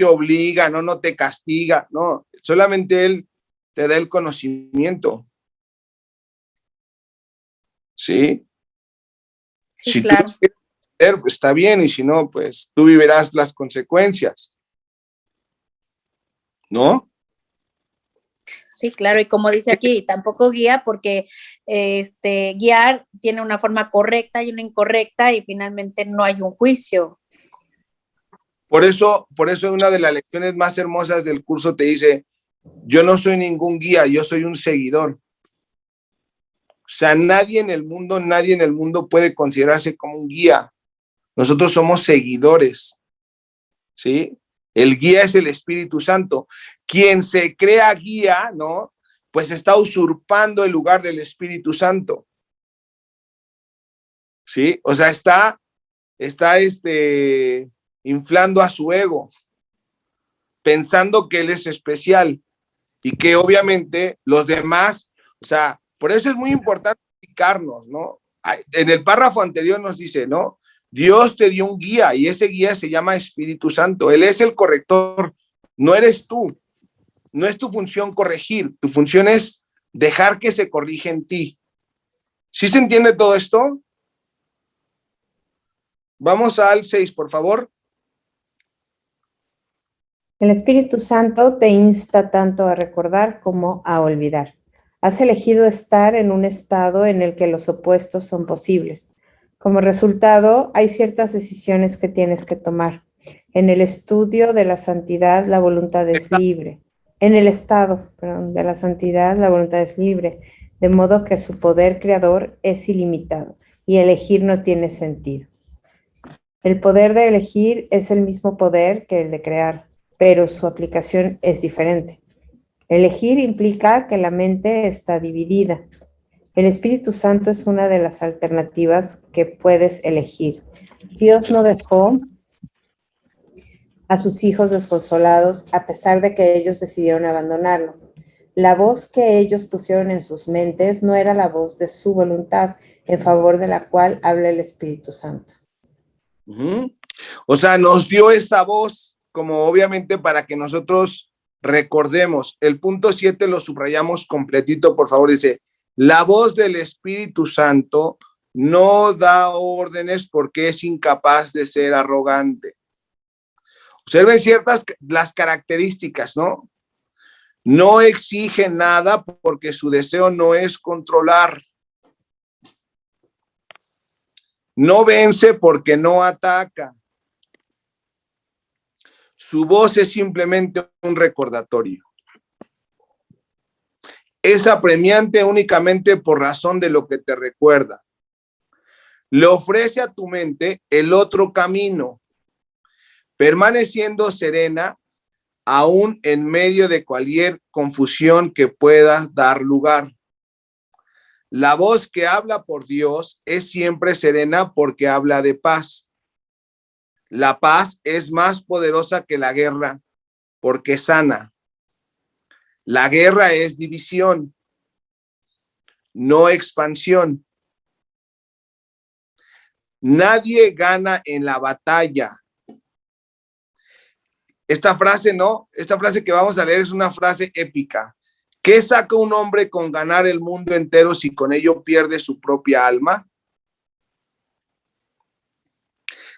obliga, no te castiga, no, solamente Él te da el conocimiento. ¿Sí? Sí, Si claro. tú quieres, pues está bien, y si no, pues tú vivirás las consecuencias. ¿No? Sí, claro, y como dice aquí, tampoco guía porque guiar tiene una forma correcta y una incorrecta y finalmente no hay un juicio. Por eso una de las lecciones más hermosas del curso te dice, yo no soy ningún guía, yo soy un seguidor. O sea, nadie en el mundo puede considerarse como un guía. Nosotros somos seguidores, ¿sí? El guía es el Espíritu Santo. Quien se crea guía, ¿no? Pues está usurpando el lugar del Espíritu Santo. ¿Sí? O sea, está inflando a su ego, pensando que él es especial y que obviamente los demás, o sea, por eso es muy importante explicarnos, ¿no? En el párrafo anterior nos dice, ¿no? Dios te dio un guía y ese guía se llama Espíritu Santo. Él es el corrector, no eres tú. No es tu función corregir, tu función es dejar que se corrija en ti. ¿Sí se entiende todo esto? Vamos al 6, por favor. El Espíritu Santo te insta tanto a recordar como a olvidar. Has elegido estar en un estado en el que los opuestos son posibles. Como resultado, hay ciertas decisiones que tienes que tomar. En el estudio de la santidad, la voluntad es libre. En el estado, de la santidad, la voluntad es libre, de modo que su poder creador es ilimitado y elegir no tiene sentido. El poder de elegir es el mismo poder que el de crear, pero su aplicación es diferente. Elegir implica que la mente está dividida. El Espíritu Santo es una de las alternativas que puedes elegir. Dios no dejó a sus hijos desconsolados a pesar de que ellos decidieron abandonarlo. La voz que ellos pusieron en sus mentes no era la voz de su voluntad, en favor de la cual habla el Espíritu Santo. O sea, nos dio esa voz como obviamente para que nosotros recordemos. El punto 7 lo subrayamos completito, por favor, dice, la voz del Espíritu Santo no da órdenes porque es incapaz de ser arrogante. Observen las características, ¿no? No exige nada porque su deseo no es controlar. No vence porque no ataca. Su voz es simplemente un recordatorio. Es apremiante únicamente por razón de lo que te recuerda. Le ofrece a tu mente el otro camino, permaneciendo serena aún en medio de cualquier confusión que pueda dar lugar. La voz que habla por Dios es siempre serena porque habla de paz. La paz es más poderosa que la guerra porque sana. La guerra es división, no expansión. Nadie gana en la batalla. Esta frase, ¿no? Esta frase que vamos a leer es una frase épica. ¿Qué saca un hombre con ganar el mundo entero si con ello pierde su propia alma?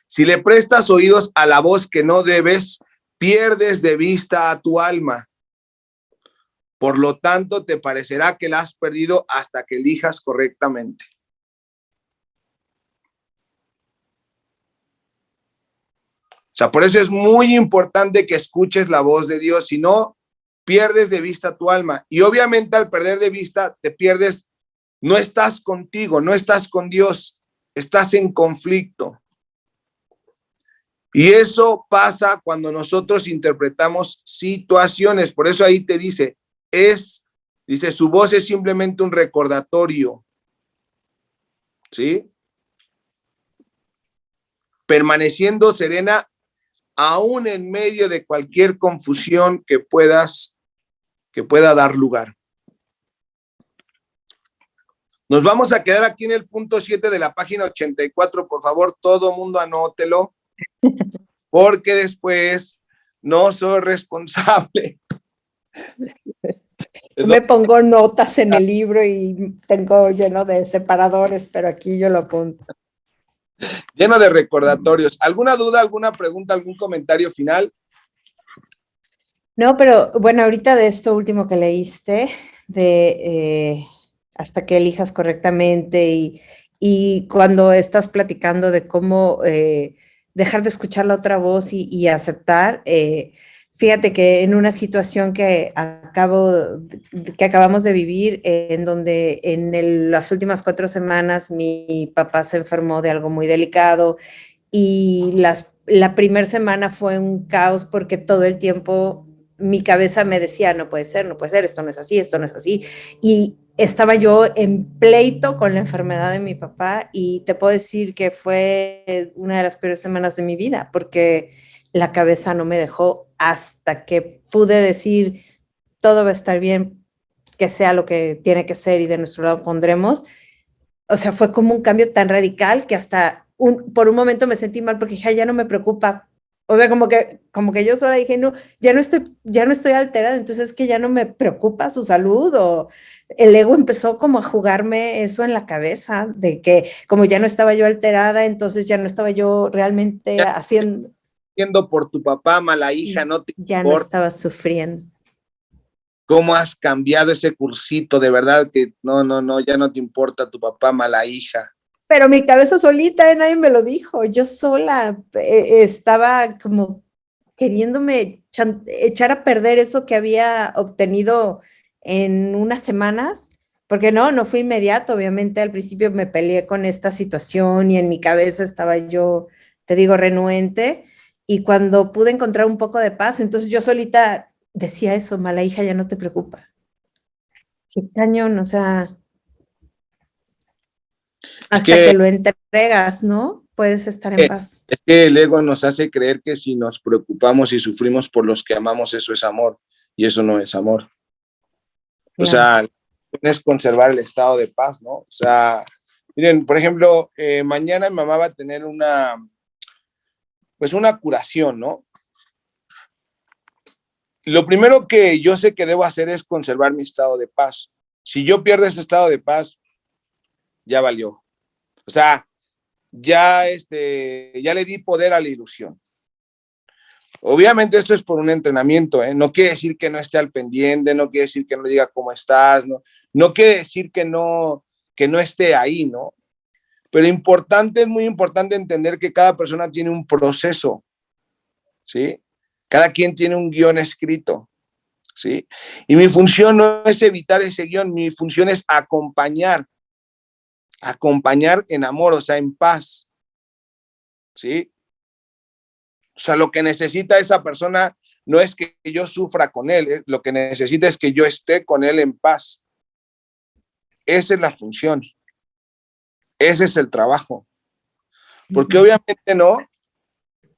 Si le prestas oídos a la voz que no debes, pierdes de vista a tu alma. Por lo tanto, te parecerá que la has perdido hasta que elijas correctamente. O sea, por eso es muy importante que escuches la voz de Dios, si no, pierdes de vista tu alma. Y obviamente al perder de vista, te pierdes, no estás contigo, no estás con Dios, estás en conflicto. Y eso pasa cuando nosotros interpretamos situaciones. Por eso ahí te dice, dice, su voz es simplemente un recordatorio. ¿Sí? Permaneciendo serena aún en medio de cualquier confusión que pueda dar lugar. Nos vamos a quedar aquí en el punto 7 de la página 84. Por favor, todo mundo anótelo, porque después no soy responsable. Me pongo notas en el libro y tengo lleno de separadores, pero aquí yo lo apunto. Lleno de recordatorios. ¿Alguna duda, alguna pregunta, algún comentario final? No, pero bueno, ahorita de esto último que leíste, de hasta que elijas correctamente y cuando estás platicando de cómo dejar de escuchar la otra voz y aceptar, fíjate que en una situación que acabamos de vivir, en donde las últimas 4 semanas mi papá se enfermó de algo muy delicado y la primera semana fue un caos porque todo el tiempo mi cabeza me decía, no puede ser, esto no es así, esto no es así. Y estaba yo en pleito con la enfermedad de mi papá y te puedo decir que fue una de las peores semanas de mi vida porque la cabeza no me dejó hasta que pude decir, todo va a estar bien, que sea lo que tiene que ser y de nuestro lado pondremos. O sea, fue como un cambio tan radical que hasta por un momento me sentí mal porque dije, ya no me preocupa. O sea, como que yo sola dije, no, ya no estoy alterada, entonces es que ya no me preocupa su salud, o el ego empezó como a jugarme eso en la cabeza, de que como ya no estaba yo alterada, entonces ya no estaba yo realmente haciendo. Por tu papá, mala hija, no te ya importa. No estaba sufriendo. ¿Cómo has cambiado ese cursito? De verdad que no, ya no te importa tu papá, mala hija. Pero mi cabeza solita, nadie me lo dijo, yo sola estaba como queriéndome echar a perder eso que había obtenido en unas semanas, porque no fue inmediato, obviamente al principio me peleé con esta situación y en mi cabeza estaba yo, te digo, renuente, y cuando pude encontrar un poco de paz, entonces yo solita decía eso, mala hija, ya no te preocupa. Qué cañón, o sea, hasta que lo entregas, ¿no? Puedes estar en paz. Es que el ego nos hace creer que si nos preocupamos y sufrimos por los que amamos, eso es amor, y eso no es amor. Claro. O sea, es conservar el estado de paz, ¿no? O sea, miren, por ejemplo, mañana mi mamá va a tener una curación, ¿no? Lo primero que yo sé que debo hacer es conservar mi estado de paz. Si yo pierdo ese estado de paz, ya valió. O sea, ya le di poder a la ilusión. Obviamente esto es por un entrenamiento, ¿eh? No quiere decir que no esté al pendiente, no quiere decir que no diga cómo estás, no quiere decir que no esté ahí, ¿no? Pero es muy importante entender que cada persona tiene un proceso, ¿sí? Cada quien tiene un guión escrito, ¿sí? Y mi función no es evitar ese guión, mi función es acompañar en amor, o sea, en paz, ¿sí? O sea, lo que necesita esa persona no es que yo sufra con él, lo que necesita es que yo esté con él en paz. Esa es la función. Ese es el trabajo. Porque obviamente no,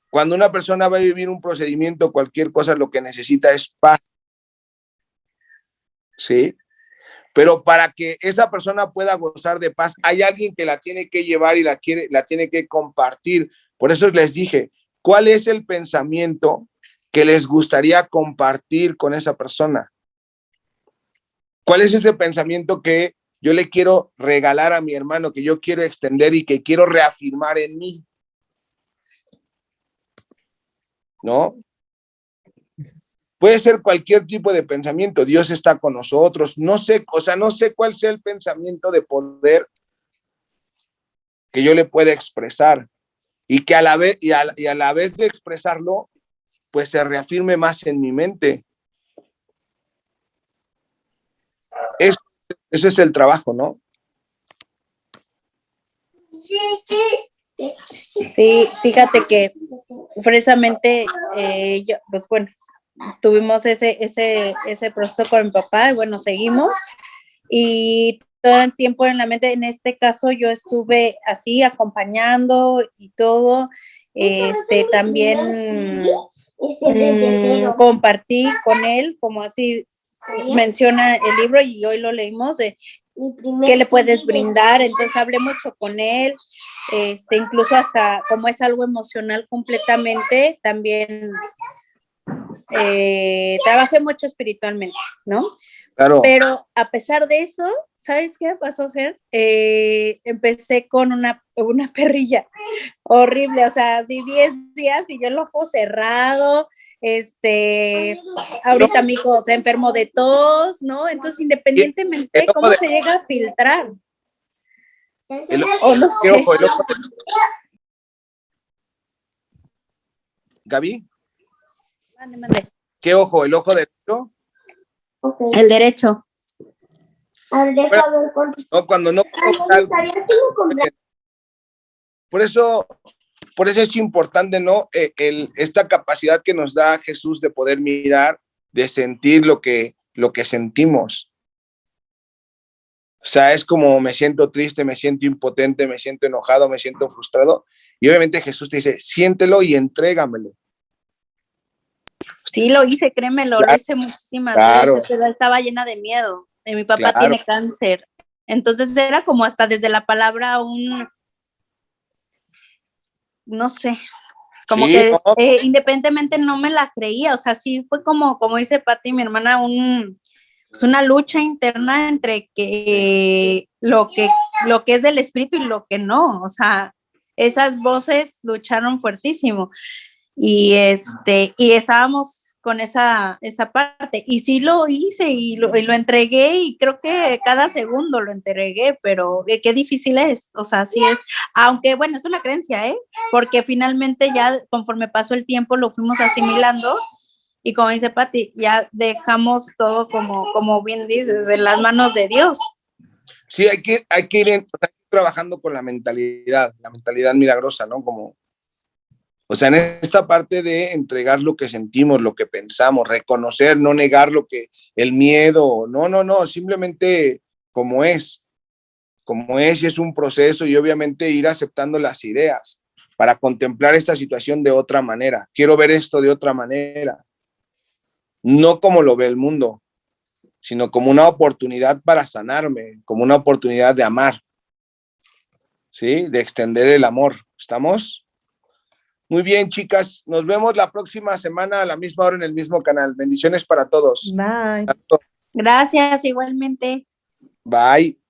cuando una persona va a vivir un procedimiento, cualquier cosa, lo que necesita es paz. ¿sí? Pero para que esa persona pueda gozar de paz, hay alguien que la tiene que llevar y la tiene que compartir. Por eso les dije, ¿cuál es el pensamiento que les gustaría compartir con esa persona? ¿Cuál es ese pensamiento que yo le quiero regalar a mi hermano, que yo quiero extender y que quiero reafirmar en mí? ¿No? Puede ser cualquier tipo de pensamiento. Dios está con nosotros. No sé, o sea, no sé cuál sea el pensamiento de poder que yo le pueda expresar y que a la vez, y a la vez de expresarlo, pues se reafirme más en mi mente. Eso es el trabajo, ¿no? Sí, fíjate que precisamente pues bueno, tuvimos ese proceso con mi papá y bueno, seguimos y todo el tiempo en la mente, en este caso yo estuve así acompañando y todo, también compartí con él, como así menciona el libro y hoy lo leímos, ¿qué le puedes brindar? Entonces hablé mucho con él, incluso hasta como es algo emocional completamente, también trabajé mucho espiritualmente, ¿no? Claro. Pero a pesar de eso, ¿sabes qué pasó, Ger? Empecé con una perrilla horrible, o sea, así 10 días y yo el ojo cerrado, ahorita mi hijo se enfermó de tos, ¿no? Entonces, independientemente, ¿cómo se llega a filtrar? O no sé. Gaby, Mande. ¿qué ojo? ¿El ojo derecho? Okay. El derecho. A ver, no, cuando no por eso es importante, ¿no? Esta capacidad que nos da Jesús de poder mirar, de sentir lo que sentimos. O sea, es como me siento triste, me siento impotente, me siento enojado, me siento frustrado. Y obviamente Jesús te dice, siéntelo y entrégamelo. Sí, lo hice, créemelo, claro, lo hice muchísimas veces, pero estaba llena de miedo. Mi papá tiene cáncer. Entonces era como hasta desde la palabra no sé, como sí, que no. Independientemente no me la creía, o sea, sí fue como dice Pati, mi hermana, una lucha interna entre que lo que es del espíritu y lo que no, o sea, esas voces lucharon fuertísimo y y estábamos con esa parte, y sí lo hice y lo entregué, y creo que cada segundo lo entregué, pero qué difícil es, o sea, sí es, aunque bueno, es una creencia, porque finalmente ya conforme pasó el tiempo lo fuimos asimilando, y como dice Pati, ya dejamos todo como bien dices, en las manos de Dios. Sí, hay que ir trabajando con la mentalidad milagrosa, ¿no? O sea, en esta parte de entregar lo que sentimos, lo que pensamos, reconocer, no negar el miedo, no, simplemente como es, y es un proceso, y obviamente ir aceptando las ideas para contemplar esta situación de otra manera. Quiero ver esto de otra manera, no como lo ve el mundo, sino como una oportunidad para sanarme, como una oportunidad de amar, ¿sí? De extender el amor. ¿Estamos? Muy bien, chicas. Nos vemos la próxima semana a la misma hora en el mismo canal. Bendiciones para todos. Bye. Gracias, igualmente. Bye.